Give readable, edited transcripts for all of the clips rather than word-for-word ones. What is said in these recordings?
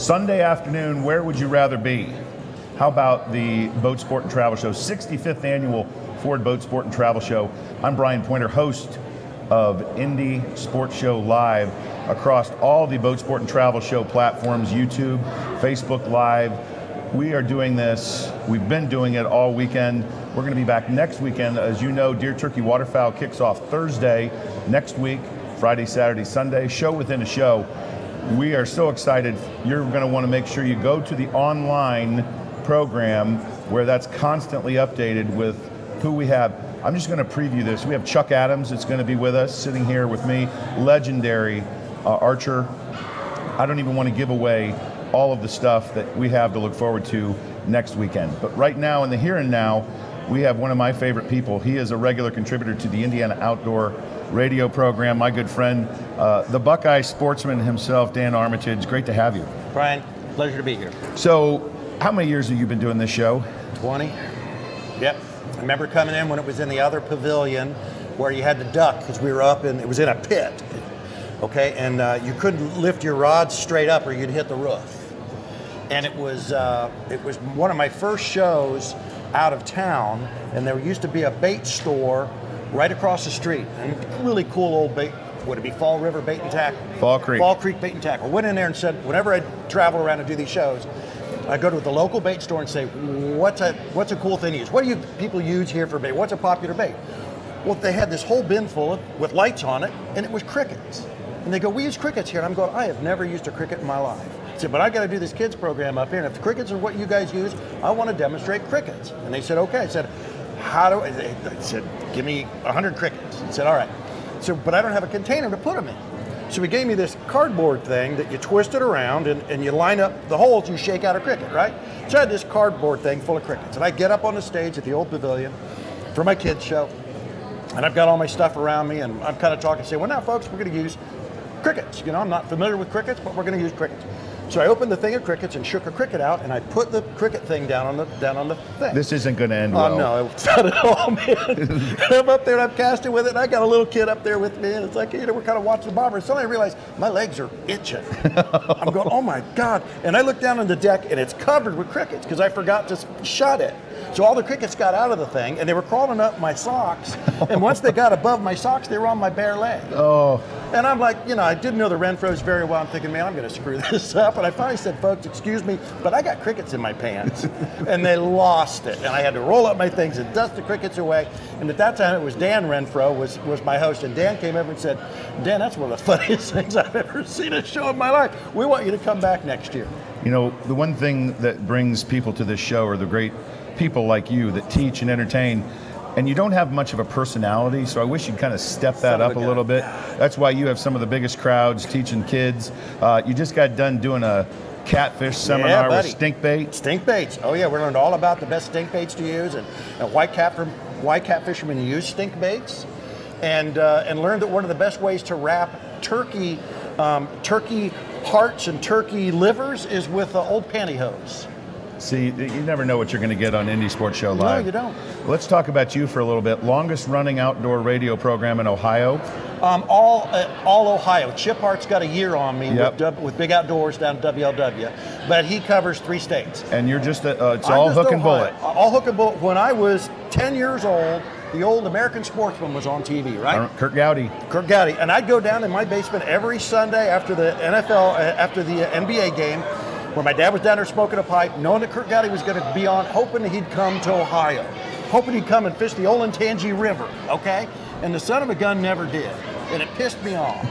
Sunday afternoon, where would you rather be? How about the Boat Sport and Travel Show, 65th Annual Ford Boat Sport and Travel Show. I'm Brian Pointer, host of Indy Sports Show Live across all the Boat Sport and Travel Show platforms, YouTube, Facebook Live. We are doing this, we've been doing it all weekend. We're going to be back next weekend. As you know, Deer Turkey Waterfowl kicks off Thursday next week, Friday, Saturday, Sunday, show within a show. We are so excited. You're going to want to make sure you go to the online program where that's constantly updated with who we have. I'm just going to preview this. We have Chuck Adams that's going to be with us, sitting here with me, legendary archer. I don't even want to give away all of the stuff that we have to look forward to next weekend. But right now, in the here and now, we have one of my favorite people. He is a regular contributor to the Indiana Outdoor radio program, my good friend, the Buckeye sportsman himself, Dan Armitage. Great to have you. Brian, pleasure to be here. So, how many years have you been doing this show? 20. Yep. I remember coming in when it was in the other pavilion where you had to duck because we were up and it was in a pit. Okay, and you couldn't lift your rods straight up or you'd hit the roof. And it was one of my first shows out of town, and there used to be a bait store right across the street. And really cool old bait. Would it be Fall River Bait and Tackle? Fall Creek. Fall Creek Bait and Tackle. Went in there and said, whenever I travel around and do these shows, I go to the local bait store and say, what's a cool thing to use? What do you people use here for bait? What's a popular bait? Well, they had this whole bin full with lights on it, and it was crickets. And they go, we use crickets here. And I'm going, I have never used a cricket in my life. I said, but I got to do this kids program up here, and if crickets are what you guys use, I want to demonstrate crickets. And they said, okay. I said, they said, give me 100 crickets. I said, all right. So, but I don't have a container to put them in. So he gave me this cardboard thing that you twist it around and you line up the holes and you shake out a cricket, right? So I had this cardboard thing full of crickets. And I get up on the stage at the old pavilion for my kids show. And I've got all my stuff around me and I'm kind of talking, say, well now folks, we're going to use crickets. You know, I'm not familiar with crickets, but we're going to use crickets. So I opened the thing of crickets and shook a cricket out, and I put the cricket thing down on the thing. This isn't going to end well. Oh no, it's not at all, man. I'm up there and I'm casting with it, and I got a little kid up there with me, and it's like, you know, we're kind of watching the bomber. And suddenly I realized my legs are itching. I'm going, oh my God. And I look down on the deck, and it's covered with crickets because I forgot to shut it. So all the crickets got out of the thing, and they were crawling up my socks. And once they got above my socks, they were on my bare leg. Oh. And I'm like, you know, I didn't know the Renfros very well. I'm thinking, man, I'm going to screw this up. And I finally said, folks, excuse me, but I got crickets in my pants. And they lost it. And I had to roll up my things and dust the crickets away. And at that time, it was Dan Renfro was my host. And Dan came over and said, Dan, that's one of the funniest things I've ever seen a show in my life. We want you to come back next year. You know, the one thing that brings people to this show are the great people like you that teach and entertain. And you don't have much of a personality, so I wish you'd kind of step that up a little bit. That's why you have some of the biggest crowds teaching kids. You just got done doing a catfish seminar with stink bait. Stink baits. Oh yeah, we learned all about the best stink baits to use and why cat fishermen use stink baits, and learned that one of the best ways to wrap turkey hearts and turkey livers is with old pantyhose. See, you never know what you're going to get on Indy Sports Show Live. No, you don't. Let's talk about you for a little bit. Longest running outdoor radio program in Ohio? All Ohio. Chip Hart's got a year on me with Big Outdoors down at WLW, but he covers 3 states. And you're just, it's all hook and bullet. All hook and bullet. When I was 10 years old, the old American Sportsman was on TV, right? Kirk Gowdy. Kirk Gowdy. And I'd go down in my basement every Sunday after the NBA game, where my dad was down there smoking a pipe, knowing that Kirk Gowdy was going to be on, hoping that he'd come to Ohio, hoping he'd come and fish the Olentangy River, okay? And the son of a gun never did, and it pissed me off.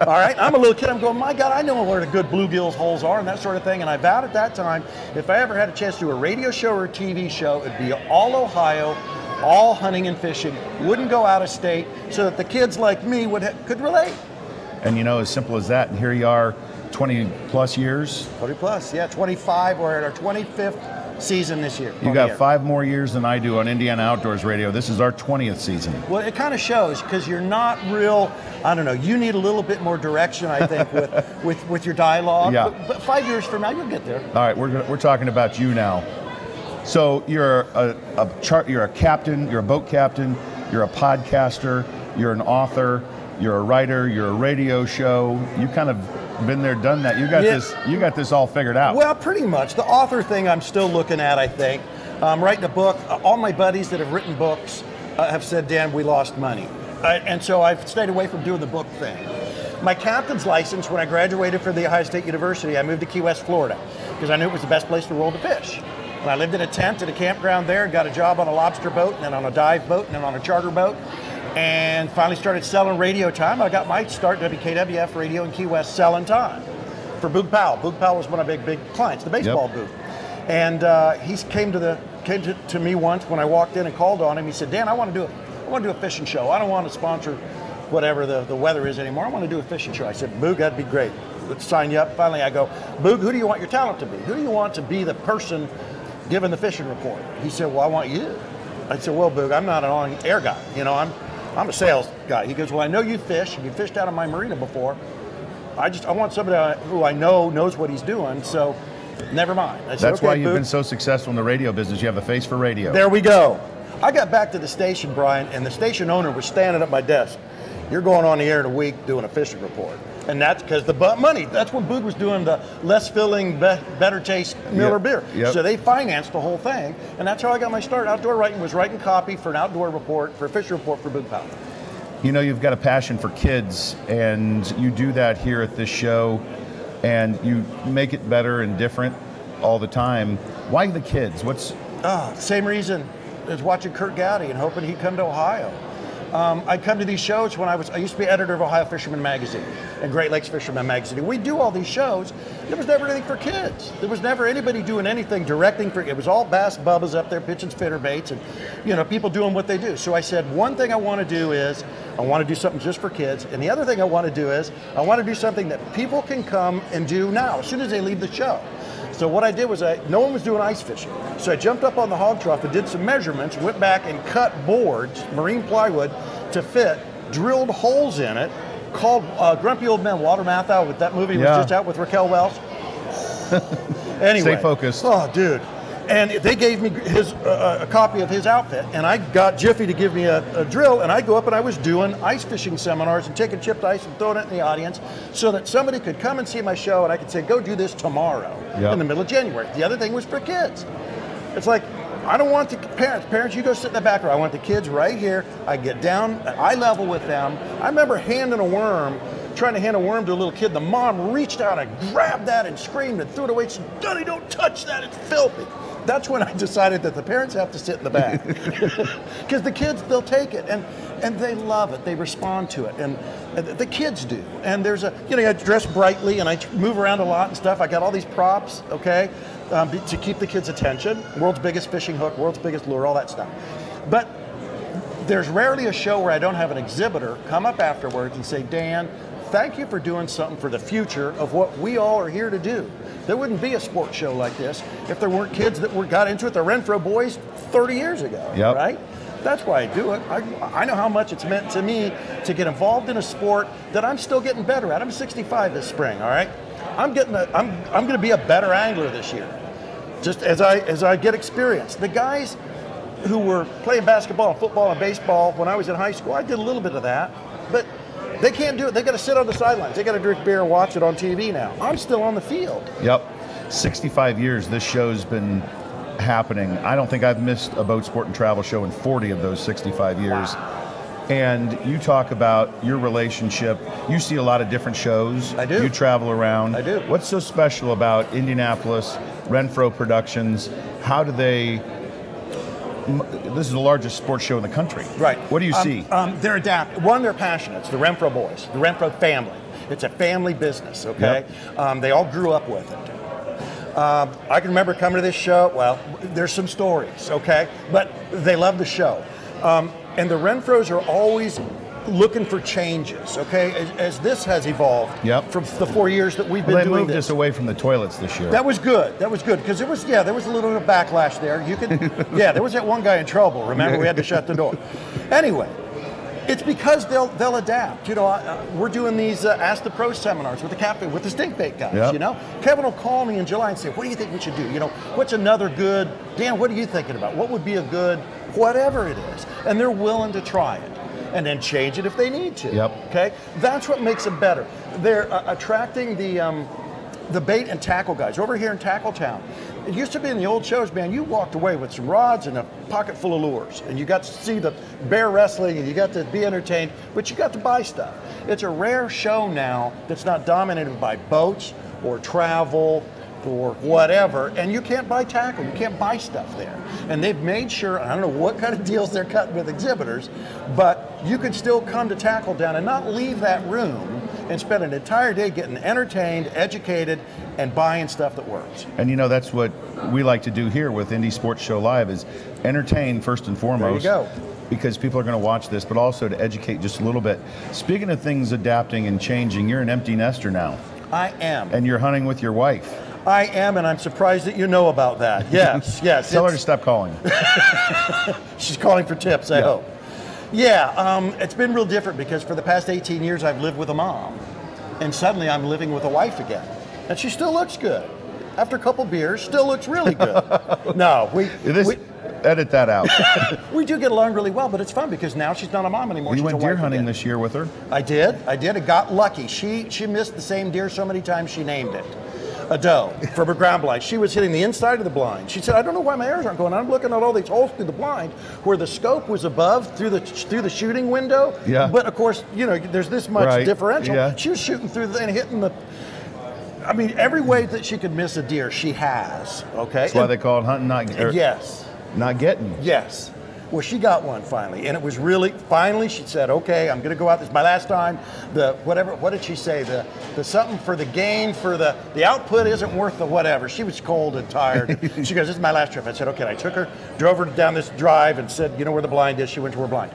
All right, I'm a little kid, I'm going, my God, I know where the good bluegills holes are and that sort of thing, and I vowed at that time, if I ever had a chance to do a radio show or a TV show, it'd be all Ohio, all hunting and fishing, wouldn't go out of state, so that the kids like me could relate. And you know, as simple as that, and here you are, 20 plus years? 20 plus, yeah, 25. We're at our 25th season this year. You got 5 more years than I do on Indiana Outdoors Radio. This is our 20th season. Well, it kind of shows because you're not real, I don't know, you need a little bit more direction, I think, with your dialogue. Yeah. But 5 years from now, you'll get there. All right, we're talking about you now. So you're you're a captain, you're a boat captain, you're a podcaster, you're an author, you're a writer, you're a radio show. You kind of been there, done that. You got this. You got this all figured out. Well, pretty much. The author thing I'm still looking at. I think writing a book. All my buddies that have written books have said, Dan, we lost money, and so I've stayed away from doing the book thing. My captain's license, when I graduated from the Ohio State University, I moved to Key West, Florida, because I knew it was the best place in the world to fish. And I lived in a tent at a campground there, got a job on a lobster boat, and then on a dive boat, and then on a charter boat, and finally started selling radio time. I got my start WKWF radio in Key West selling time for Boog Powell. Boog Powell was one of my big clients, the baseball booth. And he came to me once when I walked in and called on him. He said, Dan, I want to do a fishing show. I don't want to sponsor whatever the weather is anymore. I want to do a fishing show. I said, Boog, that'd be great. Let's sign you up. Finally, I go, Boog, who do you want your talent to be? Who do you want to be the person giving the fishing report? He said, well, I want you. I said, well, Boog, I'm not an on-air guy. You know, I'm a sales guy. He goes, well, I know you fish, and you fished out of my marina before. I want somebody who I know knows what he's doing, so never mind. I said, That's okay, why you've Boog. been so successful in the radio business. You have a face for radio. There we go. I got back to the station, Brian, and the station owner was standing at my desk. You're going on the air in a week doing a fishing report. And that's because the money. That's when Boog was doing the less filling, better taste Miller beer. Yep. So they financed the whole thing. And that's how I got my start. Outdoor writing was writing copy for an outdoor report, for a fishing report for Boog Powell. You know, you've got a passion for kids, and you do that here at this show, and you make it better and different all the time. Why the kids? Same reason as watching Kurt Gowdy and hoping he'd come to Ohio. I'd come to these shows when I used to be editor of Ohio Fisherman Magazine and Great Lakes Fisherman Magazine. We do all these shows. There was never anything for kids. There was never anybody doing anything directing for. It was all bass bubbas up there pitching spinner baits and, you know, people doing what they do. So I said, one thing I want to do is I want to do something just for kids, and the other thing I want to do is I want to do something that people can come and do now as soon as they leave the show. So what I did was no one was doing ice fishing. So I jumped up on the hog trough and did some measurements, went back and cut boards, marine plywood, to fit, drilled holes in it, called Grumpy Old Man Walter Matthau, with that movie was just out with Raquel Welch. Anyway. Stay focused. Oh, dude. And they gave me a copy of his outfit, and I got Jiffy to give me a drill, and I'd go up and I was doing ice fishing seminars and taking chipped ice and throwing it in the audience so that somebody could come and see my show, and I could say, go do this tomorrow in the middle of January. The other thing was for kids. It's like, I don't want the parents, you go sit in the back row. I want the kids right here. I get down at eye level with them. I remember trying to hand a worm to a little kid. The mom reached out and grabbed that and screamed and threw it away. She said, Daddy, don't touch that, it's filthy. That's when I decided that the parents have to sit in the back. Because the kids, they'll take it, and they love it. They respond to it, and the kids do. And there's I dress brightly, and I move around a lot and stuff. I got all these props, okay, to keep the kids' attention. World's biggest fishing hook, world's biggest lure, all that stuff. But there's rarely a show where I don't have an exhibitor come up afterwards and say, Dan, thank you for doing something for the future of what we all are here to do. There wouldn't be a sports show like this if there weren't kids that got into it, the Renfro boys 30 years ago, right? That's why I do it. I know how much it's meant to me to get involved in a sport that I'm still getting better at. I'm 65 this spring, all right? I'm going to be a better angler this year, just as I get experience. The guys who were playing basketball and football and baseball when I was in high school, I did a little bit of that, but they can't do it. They got to sit on the sidelines. They got to drink beer and watch it on TV now. I'm still on the field. Yep. 65 years this show's been happening. I don't think I've missed a boat sport and travel show in 40 of those 65 years. Wow. And you talk about your relationship. You see a lot of different shows. I do. You travel around. I do. What's so special about Indianapolis, Renfro Productions? How do they... This is the largest sports show in the country. Right. What do you see? They're adapted. One, they're passionate. It's the Renfro boys, the Renfro family. It's a family business, okay? Yep. They all grew up with it. I can remember coming to this show. Well, there's some stories, okay? But they love the show. And the Renfros are always looking for changes, okay? As this has evolved from the 4 years that we've been doing this. They moved us away from the toilets this year. That was good. That was good because there was a little bit of backlash there. You could, there was that one guy in trouble. Remember, we had to shut the door. Anyway, it's because they'll adapt. You know, we're doing these Ask the Pro seminars with the stink bait guys. You know, Kevin will call me in July and say, "What do you think we should do? You know, what's another good? Dan, what are you thinking about? What would be a good whatever it is?" And they're willing to try it and then change it if they need to. Okay, that's what makes them better. they're attracting the bait and tackle guys over here in Tackle Town. It used to be in the old shows, man, you walked away with some rods and a pocket full of lures, and you got to see the bear wrestling, and you got to be entertained, but you got to buy stuff. It's a rare show now that's not dominated by boats or travel or whatever, and you can't buy tackle, you can't buy stuff there. And they've made sure, I don't know what kind of deals they're cutting with exhibitors, but you can still come to Tackle Town and not leave that room and spend an entire day getting entertained, educated, and buying stuff that works. And you know, that's what we like to do here with Indie Sports Show Live, is entertain first and foremost. There you go. Because people are going to watch this, but also to educate just a little bit. Speaking of things adapting and changing, you're an empty nester now. I am. And you're hunting with your wife. I am, and I'm surprised that you know about that. Yes, yes. Tell her to stop calling. She's calling for tips, I hope. Yeah, it's been real different because for the past 18 years I've lived with a mom, and suddenly I'm living with a wife again. And she still looks good. After a couple beers, still looks really good. No, we edit that out. We do get along really well, but it's fun because now she's not a mom anymore. You she's went a deer wife hunting again. this year with her? I did. It got lucky. She missed the same deer so many times she named it. A doe from her ground blind. She was hitting the inside of the blind. She said, I don't know why my arrows aren't going. I'm looking at all these holes through the blind where the scope was above through the shooting window. Yeah. But of course, you know, there's this much differential. Yeah. She was shooting through and hitting the, I mean, every way that she could miss a deer, she has. Okay. That's why they call it hunting, yes. Not getting. Yes. Well, she got one finally, and it was really, finally she said, okay, I'm going to go out, this is my last time, what did she say, the something for the gain, for the output isn't worth the whatever. She was cold and tired. She goes, this is my last trip. I said, okay, and I took her, drove her down this drive and said, you know where the blind is? She went to her blind.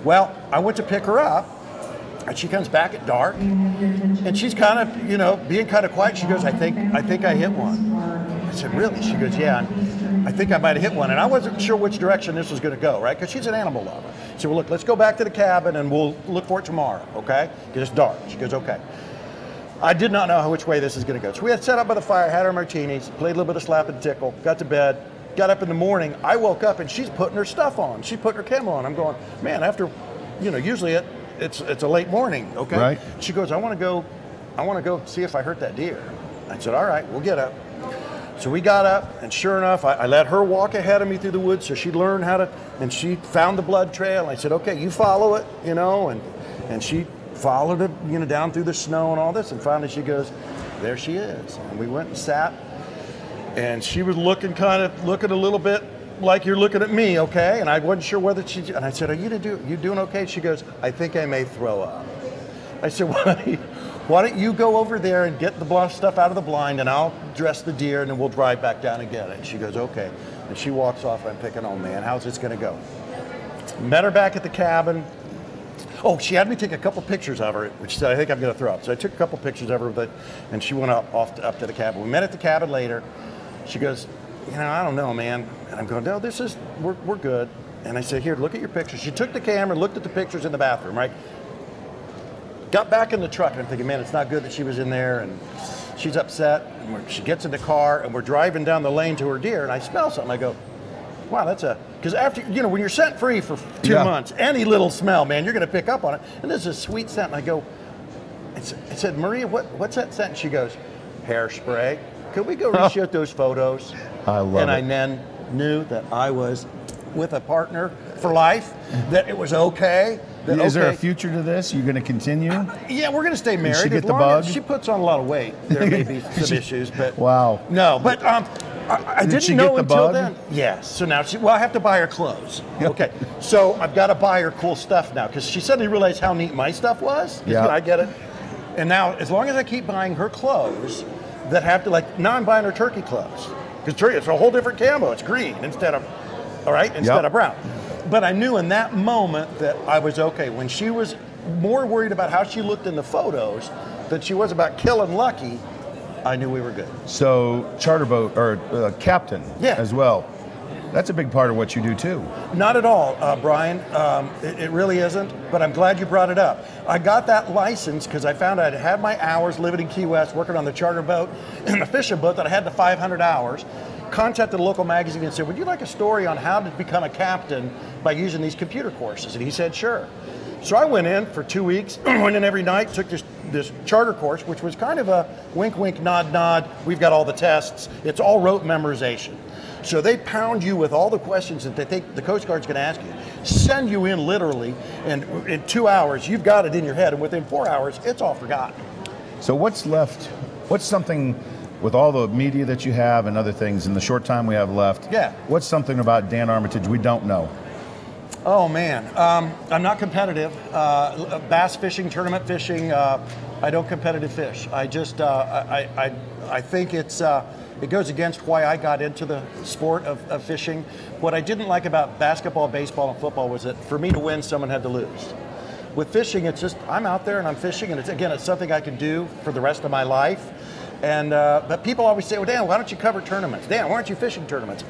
Well, I went to pick her up, and she comes back at dark, and she's kind of, you know, being kind of quiet. She goes, I think I hit one. I said, really? She goes, yeah. I think I might have hit one, and I wasn't sure which direction this was going to go, right? Because she's an animal lover. She said, well, look, let's go back to the cabin, and we'll look for it tomorrow, okay? Because it's dark. She goes, okay. I did not know which way this is going to go. So we had set up by the fire, had our martinis, played a little bit of slap and tickle, got to bed, got up in the morning. I woke up, and she's putting her stuff on. She's putting her camo on. I'm going, man, after, you know, usually it's a late morning, okay? Right. She goes, I want to go see if I hurt that deer. I said, all right, we'll get up. So we got up, and sure enough, I let her walk ahead of me through the woods so she'd learn how to, and she found the blood trail. I said, okay, you follow it, you know, and she followed it, you know, down through the snow and all this, and finally she goes, there she is. And we went and sat, and she was looking a little bit like you're looking at me, okay? And I wasn't sure whether and I said, you doing okay? She goes, I think I may throw up. I said, why don't you go over there and get the stuff out of the blind, and I'll dress the deer, and then we'll drive back down and get it. And she goes, okay. And she walks off. I'm thinking, oh man, how's this going to go? Met her back at the cabin. Oh, she had me take a couple pictures of her, which she said, I think I'm going to throw up. So I took a couple pictures of her, and she went up to the cabin. We met at the cabin later. She goes, you know, I don't know, man. And I'm going, no, we're good. And I said, here, look at your pictures. She took the camera, looked at the pictures in the bathroom, right? Got back in the truck, and I'm thinking, man, it's not good that she was in there, and she's upset. And she gets in the car, and we're driving down the lane to her deer, and I smell something. I go, wow, because after, you know, when you're scent free for 2 months, any little smell, man, you're going to pick up on it. And this is a sweet scent. And I go, I said, Maria, what's that scent? And she goes, hairspray. Could we go reshoot those photos? I love it. And I then knew that I was with a partner for life, that it was okay. Is there a future to this? You're going to continue? Yeah, we're going to stay married. Did she get the bug? She puts on a lot of weight. There may be some issues, but wow. No, but I Did didn't she know get the until bug? then. Yes. So now I have to buy her clothes. Okay. So I've got to buy her cool stuff now because she suddenly realized how neat my stuff was. Yeah. I get it. And now, as long as I keep buying her clothes that have to, like, now I'm buying her turkey clothes because turkey, it's a whole different camo. It's green instead of brown. But I knew in that moment that I was okay. When she was more worried about how she looked in the photos than she was about killing Lucky, I knew we were good. So charter boat or captain as well. That's a big part of what you do too. Not at all, Brian. It really isn't, but I'm glad you brought it up. I got that license because I found I'd had my hours living in Key West, working on the charter boat and the fishing boat that I had the 500 hours. Contacted a local magazine and said, would you like a story on how to become a captain by using these computer courses? And he said, sure. So I went in for 2 weeks, went in every night, took this this charter course, which was kind of a wink, wink, nod, nod. We've got all the tests. It's all rote memorization. So they pound you with all the questions that they think the Coast Guard's going to ask you, send you in literally, and in 2 hours, you've got it in your head, and within 4 hours, it's all forgotten. So what's left? What's something, with all the media that you have and other things, in the short time we have left, what's something about Dan Armitage we don't know? Oh man, I'm not competitive. Bass fishing, tournament fishing, I don't competitive fish. I just, I think it goes against why I got into the sport of fishing. What I didn't like about basketball, baseball, and football was that for me to win, someone had to lose. With fishing, it's just, I'm out there and I'm fishing, and it's something I can do for the rest of my life. And but people always say, well, Dan, why don't you cover tournaments? Dan, why aren't you fishing tournaments?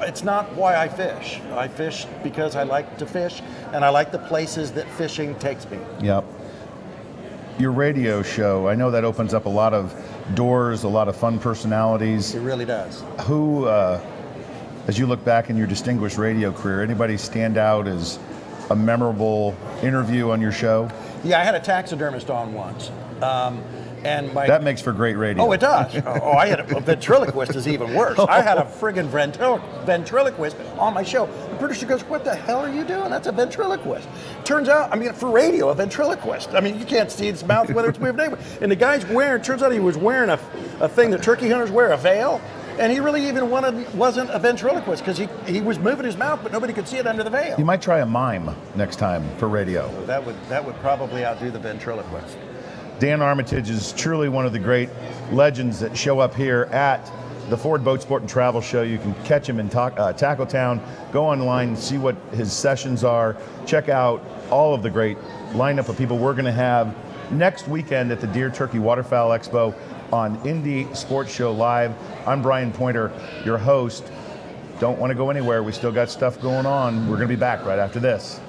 It's not why I fish. I fish because I like to fish, and I like the places that fishing takes me. Yep. Your radio show, I know that opens up a lot of doors, a lot of fun personalities. It really does. Who, as you look back in your distinguished radio career, anybody stand out as a memorable interview on your show? Yeah, I had a taxidermist on once. And that makes for great radio. Oh, it does. I had a ventriloquist is even worse. I had a friggin' ventriloquist on my show. The producer goes, what the hell are you doing? That's a ventriloquist. Turns out, I mean, for radio, a ventriloquist. I mean, you can't see his mouth whether it's moving. And the guy's wearing, turns out he was wearing a thing that turkey hunters wear, a veil. And he really even wasn't a ventriloquist because he was moving his mouth, but nobody could see it under the veil. You might try a mime next time for radio. So that would probably outdo the ventriloquist. Dan Armitage is truly one of the great legends that show up here at the Ford Boat Sport and Travel Show. You can catch him in Tackletown. Go online, see what his sessions are. Check out all of the great lineup of people we're going to have next weekend at the Deer Turkey Waterfowl Expo on Indy Sports Show Live. I'm Brian Pointer, your host. Don't want to go anywhere. We still got stuff going on. We're going to be back right after this.